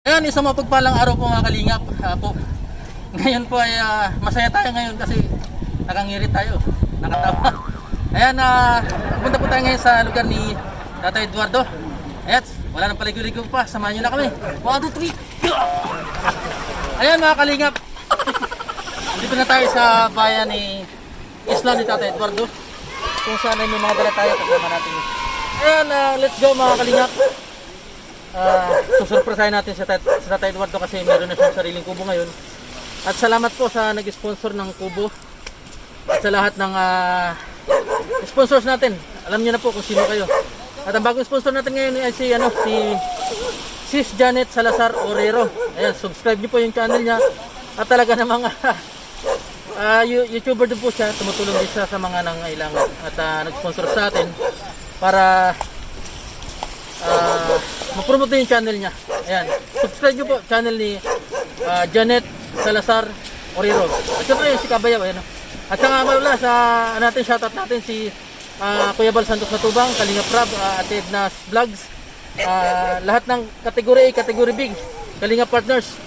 Ayan, isang mapagpalang araw po mga kalingap po. Ngayon po ay masaya tayo ngayon kasi nakangirit tayo, nakatawa. Ayan, pupunta po tayo ngayon sa lugar ni Tatay Eduardo. Ayan, wala nang paligo-ligo pa, samahan nyo na kami. 1, 2, 3. Ayan mga kalingap, dito na tayo sa bayan ni Isla ni Tatay Eduardo, kung saan ay may mga dala tayo kasama natin. Ayan, let's go mga kalingap. Susurpresahin natin sa Tatay Eduardo kasi meron na siyang sariling kubo ngayon. At salamat po sa nag-sponsor ng kubo at sa lahat ng sponsors natin. Alam niyo na po kung sino kayo. At ang bagong sponsor natin ngayon ay si Sis Janet Salazar Orero. Ayan, subscribe niyo po yung channel niya. At talaga na mga YouTuber din po siya. Tumutulong din siya sa mga nangailangan at nag-sponsor sa atin para ma-promote yung channel niya. Ayan, subscribe nyo po channel ni Janet Salazar Orero. At syempre si Kabayaw. Ayan. At saka wala sa natin, shoutout natin si Kuya Bal Santos Matubang, Kalinga Prab, Ate Edna's Vlogs, lahat ng kategory A, kategory B, Kalinga Partners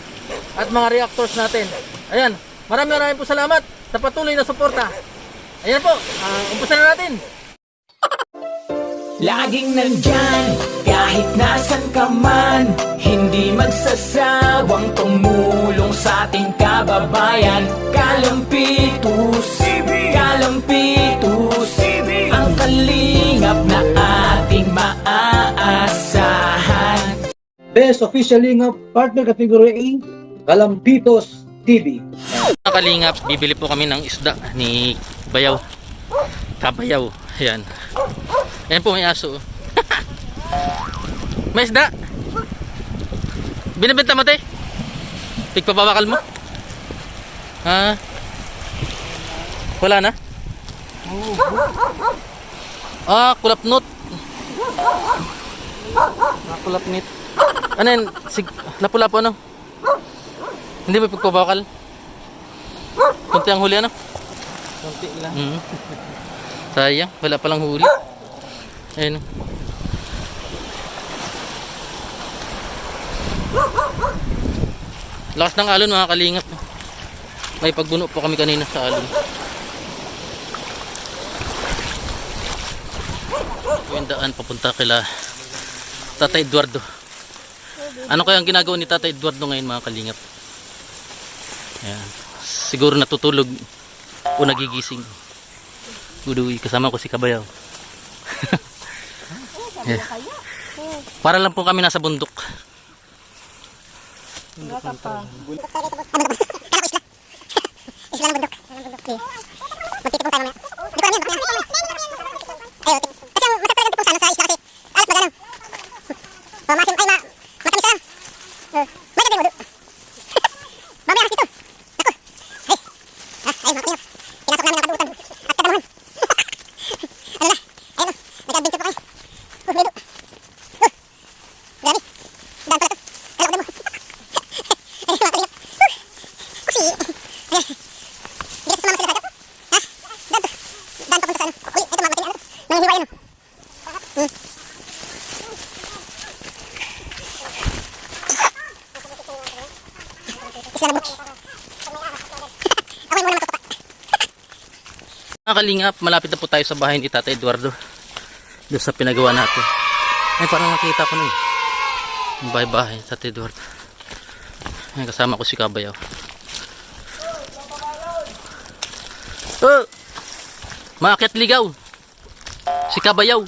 at mga reactors natin. Ayan, maraming po salamat sa patuloy na suporta. Ayan po, umpisa na natin. Laging nandyan, kahit nasan ka man, hindi magsasawang tumulong sa ating kababayan. Kalampitus, Kalampitus, ang kalingap na ating maaasahan. Best official lingap partner category A, Kalampitos TV. Mga kalingap, bibili po kami ng isda ni Bayaw, Kabayaw. Ayan. Ayan po, may aso. May isda. Binibenta mo, te? Pigpapabakal mo? Wala na? Kulapnot. Kulapnit. Ano yan? Lapu-lapu ano? Hindi mo pigpapabakal? Kunti ang huli ano? Kunti lang. Sayang, wala palang huli. Ayun. Lakas ng alon mga kalingap. May pagbuno po kami kanina sa alon. Yung daan papunta kila Tatay Eduardo. Ano kaya ang ginagawa ni Tatay Eduardo ngayon mga kalingap? Ayan. Siguro natutulog o nagigising. Uduy, kasama ko si Kabayaw. Yeah. Para lang po kami nasa bundok. Isla ng bundok. Magtitipon tayo mamaya. Hindi ko alam yun. Ayaw. Kasi ang masarap talaga dito sa isla kasi alas magano. Masim ay matamis lang. May gagawin mo doon. Babi aras dito. Ako. Ay mga pinasok namin ang kabuutan. At kadamuhan. Ano na? Ayun o. Nag-adventure pa kayo. Medo. Grabe. Daan pala to. Kala ko damo. Ayun mga kalingap. Kusi. Hindi kasi sumama sila sa agap. Ha? Daan to. Daan papunta sa ano. Uy, ito mga matiling ano to. Nanghihiwa yan o. Isla ng bundok. Ako yung muna magtutupa. Mga kalingap, malapit na po tayo sa bahay ni Tatay Eduardo. Doon sa pinagawa natin. Ay, parang nakita ko na eh. Yung bahay-bahay ni Tatay Eduardo. Ay, kasama ko si Kabayaw. Oh! Maakyat ligaw! Si Kabayaw!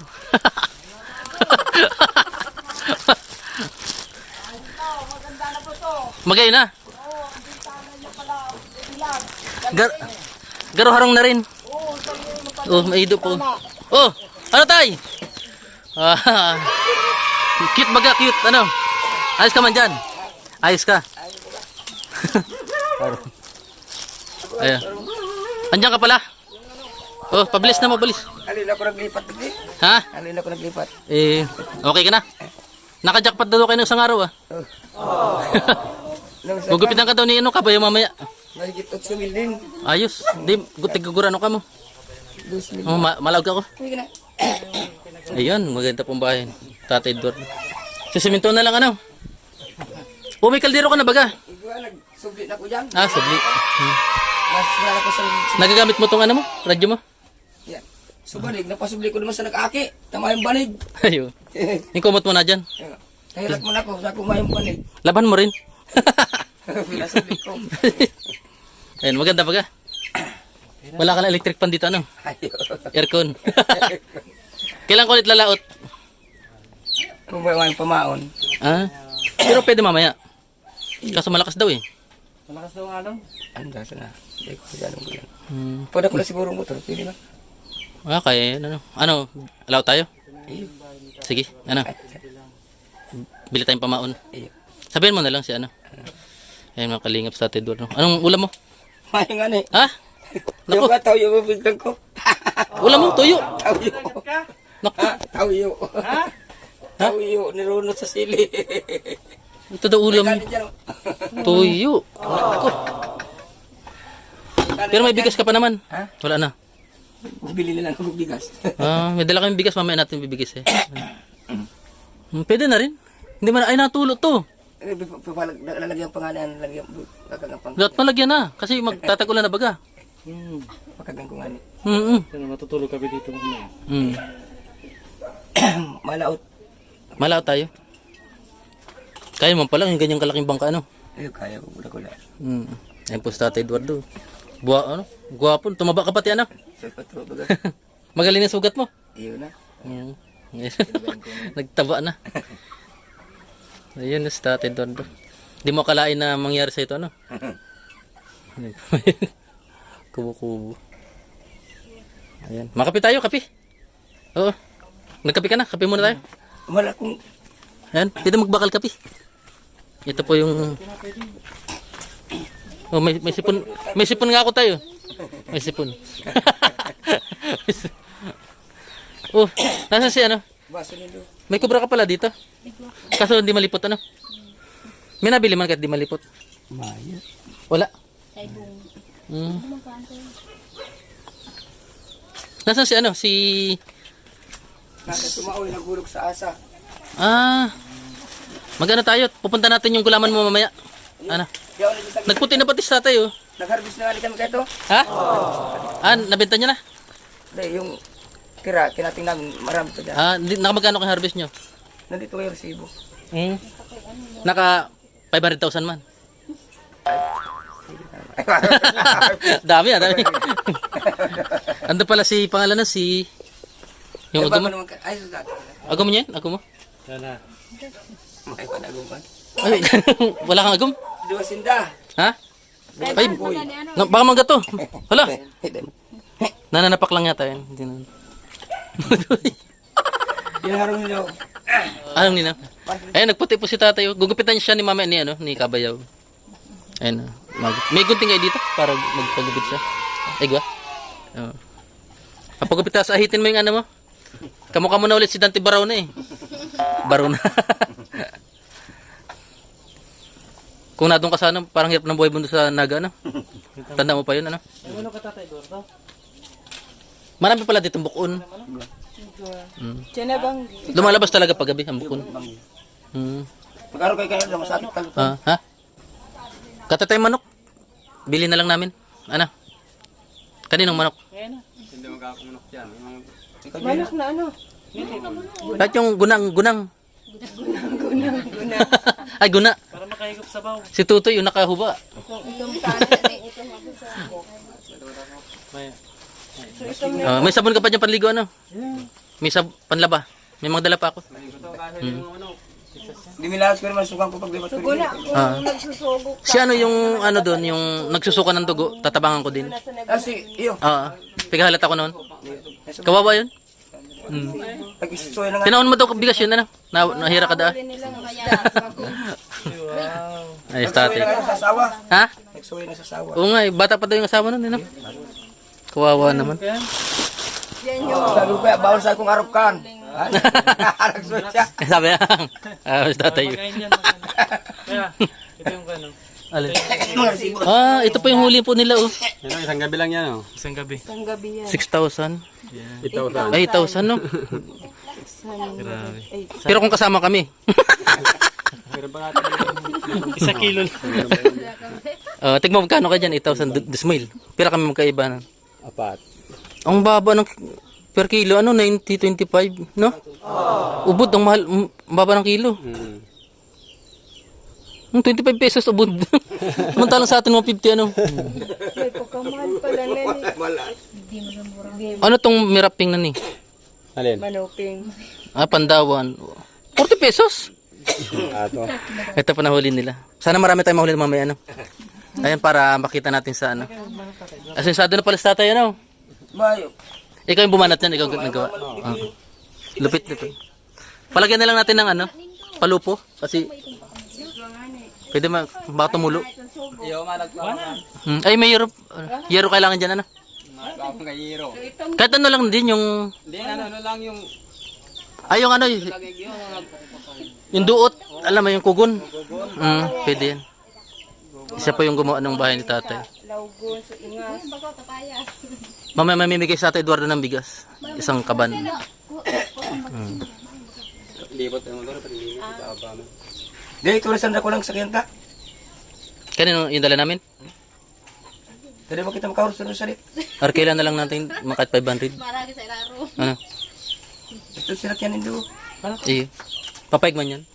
Magay na! Garo-harong na rin. Oh, may ido po. Oh, ano tay? Cute baga, cute. Ano? Ayos ka man dyan? Ayos ka? Ayan. Andiyan ka pala? Oh, pabilis na, mabilis. Alila ko naglipat din. Ha? Alila ko naglipat. Okay ka na? Naka-jackpot na daw kayo ng isang araw ah. Gugupitan ka daw ni Kabayaw mamaya. Nagigit 8,000 din. Ayos. Di, tigugurano ka mo. 2,000. Oh, malawag ako. Hindi na. Ayun, maganda pong bahay. Tatay Eduardo. Sisimento na lang ano? Oh, may kaldero ka na baga? Ikaw nagsubli na ko dyan. Ah, sabli. Mas wala ko sa... Nagagamit mo tong ano mo? Radyo mo? Yan. Subalig, napasubli ko naman sa nag-aki. Tama yung banig. Ayun. Yung kumot mo na dyan. Nahirat mo na ko sa kumayong banig. Laban mo rin. Pinasubli ko. Ayun, maganda baga. Wala ka na electric pan dito, ano? Ayaw. Aircon. Kailan ko ulit lalaot? Kumayong pamaon. Ah, pero pwede mamaya. Kaso malakas daw eh. Anda sana. Hindi ko ganun ko yan. Hmm. Pwede ko na siguro motor. Pwede na. Ah, kaya ano, allow tayo? Ayaw. Sige, ano? Bili tayong pamaon. Ayaw. Sabihin mo na lang si ano. Ayun, mga kalingap sa atin doon. Anong ulam mo? May nga ni. Ha? Yung Naku, ka tao yung mabigyan ko. ulam mo, tuyo. Tao yung. Naku, Tao yung. Tao yung nirunod sa sili. ito daw ulam. Kanin dyan, oh. Tuyo. Naku. Pero may bigas ka pa naman. Ha? Wala na. Bili na lang ako ng bigas. Ah, may dala kami bigas, mamaya natin bibigis eh. Pwede na rin. Hindi man, ay natulot to. Lalagyan pangalan, lalagyan kakagang pang. Lahat malagyan na. Kasi magtatagulan na baga. Pakagang ko nga ni. Matutulog kami dito mamaya. Malaot. Malaw tayo. Kaya mo pala yung ganyang kalaking bangka ano. Ayun, kaya ko wala. Ayun po si Tatay Eduardo. Guwapon. Tumaba ka pati anak. Sa patro baga. Magaling na sugat mo. Ayun na. Nagtaba na. Ayun na si Tatay Eduardo. Di mo akalain na mangyari sa ito ano. Kubo-kubo. Ayan. Makape tayo, kape. Oo. Nagkape ka na, kape muna tayo. Wala kong Ayan, pwede magbakal kape. Ito po yung... Oh, may sipon. May sipon nga ako tayo. May sipon. Oh, nasa si ano? baso nilo. May kubra ka pala dito. Kaso hindi malipot ano? May nabili man kahit di malipot. Maya. Wala. Nasaan si ano? Si... Nasa tumaoy nagulog sa asa. Ah... Magano tayo? Pupunta natin yung gulaman mo mamaya. Ano? Yaw na gisag. Nagputi na pati sa tatay oh. Nag-harvest na nga kami kayo. Ha? Ah, nabenta niya na? Hindi, yung tira, kinating namin, marami pa dyan. Ah, nakamagkano kang harvest nyo? Nandito kayo resibo. Naka 500,000 man. Dami ah, dami. Ando pala si pangalan na si... Yung agum mo? Ay, sugat. Agum niya yan? Agum mo? May panaguman. Ay, wala kang agum? Dua sinda. Ha? Ay, baka mangga to. Hala, nananapak lang yata yan. Hindi na. Pinaharong nilo. Anong nina? Ayun, nagputi po si tatay. Gugupitan siya ni mama ni, ano, ni Kabayaw. Ayun. May gunting kayo dito para magpagupit siya. Ay, gwa? Oo. Kapagupit tayo, ahitin mo yung ano mo. Kamukha mo na ulit si Dante Barona eh. Barona. Kung nadun ka sana, parang hirap ng buhay mo doon sa Naga, ano? Tanda mo pa yun, ano? Ano ka tatay, Eduardo? Marami pala ditong bukon. Lumalabas talaga paggabi ang bukon. Magkano kayo lang masakit kalutan. Ah, ha? Katatay manok. Bili na lang namin. Ano? Kaninong manok? Manok na ano? Kahit yung gunang. Ay, guna. Para makahigop sa baw. Si Tutoy yung nakahuba. May sabon ka pa dyan panligo, ano? May panlaba. May mga dala pa ako. Di milalas ko naman sugang ko paglipat ko. Si ano yung ano doon, yung nagsusuka ng dugo, tatabangan ko din. Ah, si iyo. Pigahalat ako noon. Kawawa yun. Pag-istoy na nga. Tinaon mo daw bigas yun, ano? Nahira ka daan. Ay, Nagsuwi na nga sa asawa. Ha? Nagsuwi na sa asawa. Oo nga, bata pa daw yung asawa nun, ano? Kawawa naman. Sabi ko kaya, bawal sa akong arupkan. Nagsuwi siya. Sabi na. Mas tatay. Kaya, ito yung ano. Alin? Ito pa yung huli po nila, oh. Isang gabi lang yan, oh. Isang gabi. 6,000. 8,000. Ay, 8,000, no? Grabe. Pero kung kasama kami. Meron pa nga tayo. 1 kilo lang. Tigmo magkano ka dyan? 8,000 desmil. Pira kami magkaiba na. 4. Ang baba ng per kilo, ano, 90-25, no? Ubod, ang mahal, ang baba ng kilo. 25 pesos ubod. Samantalang sa atin 150, ano? May pagkamahal pala na Ano tong miraping na ni? Alin? manuping. Pandawan. 40 pesos? Ato. Ito pa nahuli nila. Sana marami tayong mahuli mamaya, ano? Ayan, para makita natin sa, ano. Asensado na pala sa tatay, ano? Mayo. Ikaw yung bumanat yan, ikaw ang nagawa. Lupit, lupit. Palagyan na lang natin ng, ano, palupo. Kasi, pwede baka tumulo. Ay, may yero kailangan dyan, ano? Kahit ano lang din yung... Hindi, ano lang yung... Ay, yung ano, yung duot, alam mo, yung kugon. Pwede yan. Isa pa yung gumawa ng bahay ni tatay. Laugon sa ingas. Mamaya mamimigay sa tatay Eduardo ng bigas. Isang kaban. Libot ang motor, palimit. Di, tulisan na ko lang sakyan ta. Kanino yung dala namin? Dali mo kita makahurus sa salit. Arkela na lang natin, makat 500. Ano? Ito sinakyan nindo. Iyo. Papayag man yan.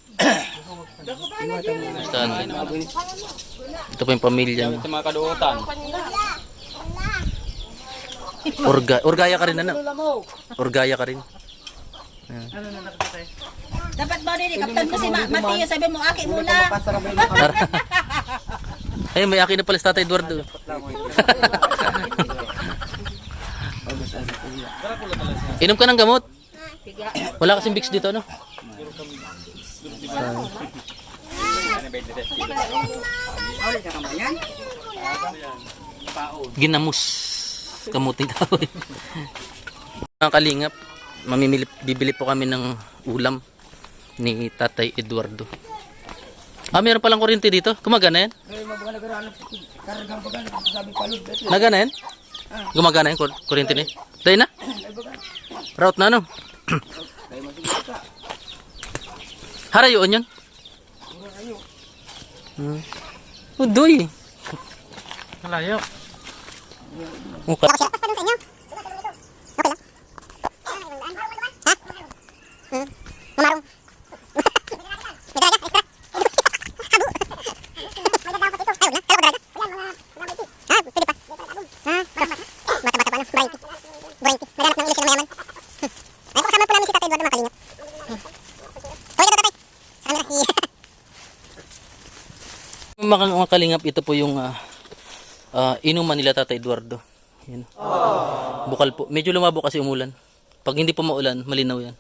Stanley. Ito pa yung pamilya niya. Sa mga kaduotan. Orgaya ka rin, ano? Orgaya ka rin. Dapat ba rin, kaptan ko si Mateo, sabi mo, aki muna. Ay, may akin na pala sa tatay Eduardo. Inom ka ng gamot. Wala kasing Vicks dito, no? Ginamos. Kamuting tao. Mga kalingap, bibili po kami ng ulam ni Tatay Eduardo. Meron palang kuryente dito. Gumagana yan? Nagana yan? Gumagana yan kuryente niya? Dahil na? Route na, ano? Harayoon yan? Udoy. Malayo. Mukha. Tapos pa dun sa inyo. Okay lang. Ha? Mamarong. May dalaga, extra. Ayun na. Ayun, dalaga. Ha? Pwede pa. Ha? Bata-bata pa, ano? 20. Maganap ng ilisyon na mayaman. Ayun, kasama po namin si Tatay Eduardo, mga kalingap. Kawin na to, Tatay. Sa camera. Mga kalingap, ito po yung inuman nila Tatay Eduardo. Yan. Bukal po. Medyo lumabo kasi umulan. Pag hindi po maulan, malinaw yan.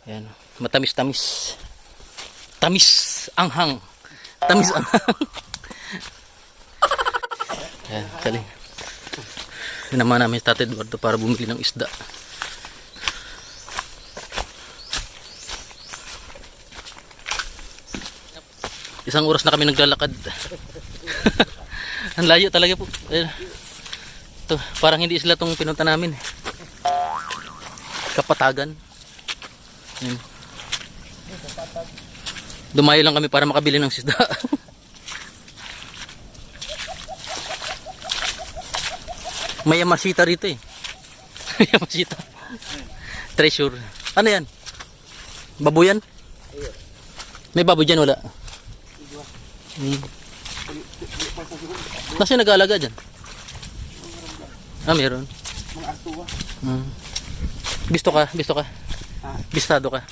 Yan. Matamis-tamis. Tamis anghang. Tamis anghang. Yan, kaling. Sinama namin si Tatay Eduardo para bumili ng isda. Isang oras na kami naglalakad. Ang layo talaga po. Ito, parang hindi sila itong pinunta namin. Kapatagan. Yan. Dumayo lang kami para makabili ng isda. May yamasita rito eh. Yamasita. Treasure. Ano yan? Baboyan? May baboy dyan, wala? Kasi nag-aalaga dyan? Meron. Bisto ka? Bistado ka?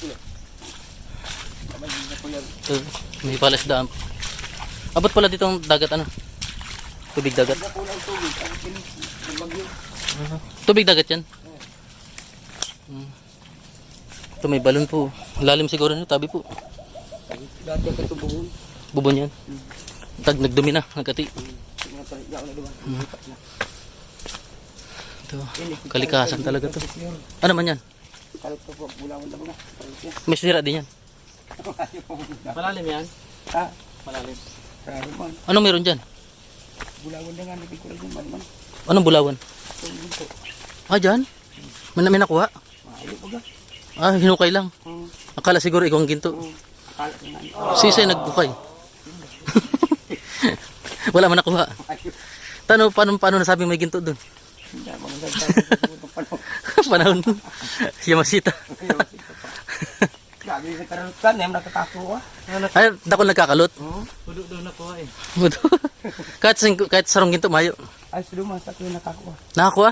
May palasdaan. Abot pala dito ang dagat, ano? Tubig dagat. Tubig dagat yan? Ito may balon po. Lalim siguro nyo, tabi po. Bubon yan. Nagdumi na, nagkati. Ito, kalikasan talaga to. Ano man yan? May sira din yan. Malalim yan? Malalim. Anong meron dyan? Bulawan na nga, nabig ko rin yung man. Anong bulawan? Dyan? May nakuha? Hinukay lang. Akala siguro ikaw ang ginto. Sisay nagkukay. Wala man nakuha. Paano nasabi may ginto doon? Panahon. Yamasita. Grabe sa karukan, nem nakakako. Ay, dako nagkakalot. Pudo daw nakuha eh. Buto. kahit sarong ginto mayo. Ay, suduma sa ko nakakuha. Nakakuha?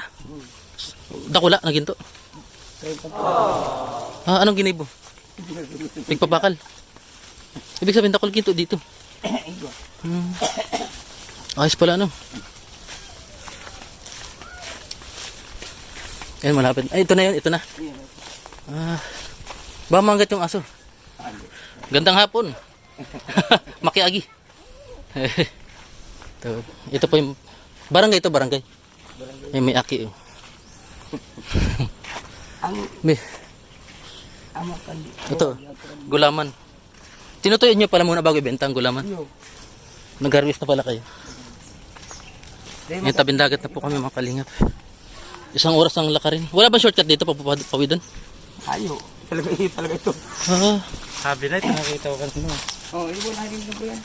Dakula na ginto. Anong ginibo? Pigpapakal. Ibig sabihin dakol ginto dito. Ayos pala no. Ayan, malapit. Ay, ito na yun, ito na. Ba manggat yung aso. Gandang hapon. Makiagi. Ito po yung barangay ito, barangay. May aki. Ito, gulaman. Tinutuyo nyo pala muna bago ibenta ang gulaman. Nag-harvest na pala kayo. Yung tabing dagat na po kami mga kalingap. Isang oras ang lakarin. Wala ba shortcut dito pawidan? Ayo, talaga ito. Sabi na ito, nakita ko kanina. Oh, ibo na din ko yan.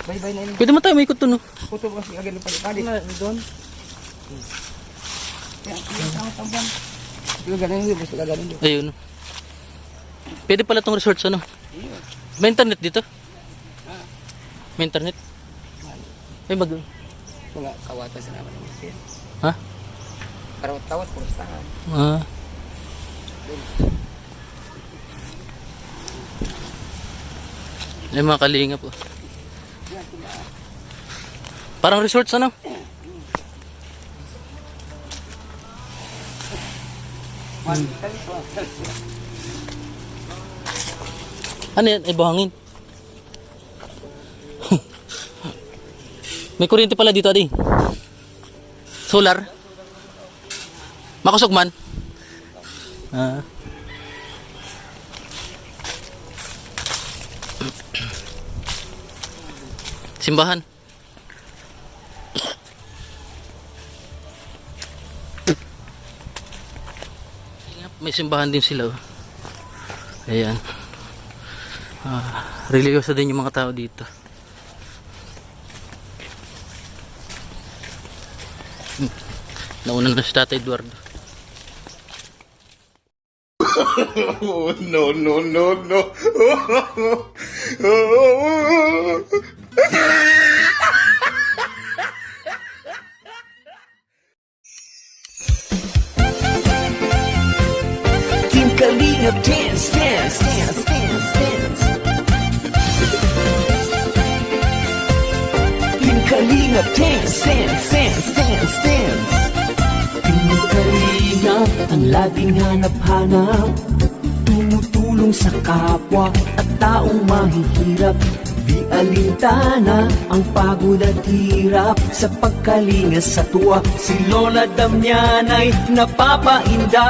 Bye-bye na ini. Pwede mo tayo may ikot to no? Puto ko kasi agad pali. Doon. Yan, ang tamban. Yung ganun yung basta ganun. Ayun. Pwede pala tong resort ano? May internet dito? May internet? Ay mag... Mga kawata sa naman. Ha? Para tawas puro tahan. Ay mga kalinga po. Parang resort ano? Ano yan? Ay buhangin. May kuryente pala dito adi. Solar. Makusog man. Simbahan. May simbahan din sila. Ayan. Religyoso din yung mga tao dito. Nauna na si Tatay Eduardo. No, no, no, no. Team Kalingap dance, dance, dance, dance, dance. Team Kalingap dance, dance, dance, dance, dance. Team Kalingap ang laging hanap-hanap, tumutulong sa kapwa at taong mahihirap. Di alintana ang pagod at hirap sa pagkalinga sa tuwa. Si Lola Damian ay napapainda.